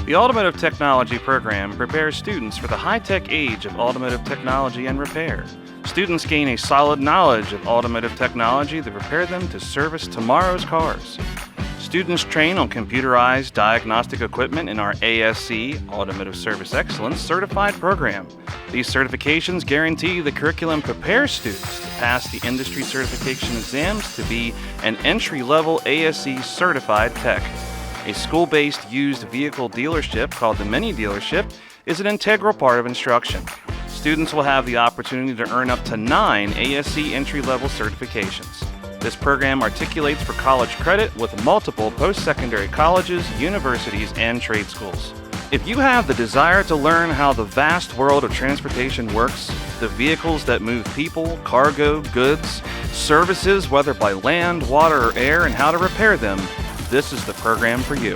The Automotive Technology program prepares students for the high-tech age of automotive technology and repair. Students gain a solid knowledge of automotive technology that prepare them to service tomorrow's cars. Students train on computerized diagnostic equipment in our ASC, Automotive Service Excellence, certified program. These certifications guarantee the curriculum prepares students to pass the industry certification exams to be an entry-level ASC certified tech. A school-based used vehicle dealership called the Mini Dealership is an integral part of instruction. Students will have the opportunity to earn up to 9 ASC entry-level certifications. This program articulates for college credit with multiple post-secondary colleges, universities, and trade schools. If you have the desire to learn how the vast world of transportation works, the vehicles that move people, cargo, goods, services, whether by land, water, or air, and how to repair them, this is the program for you.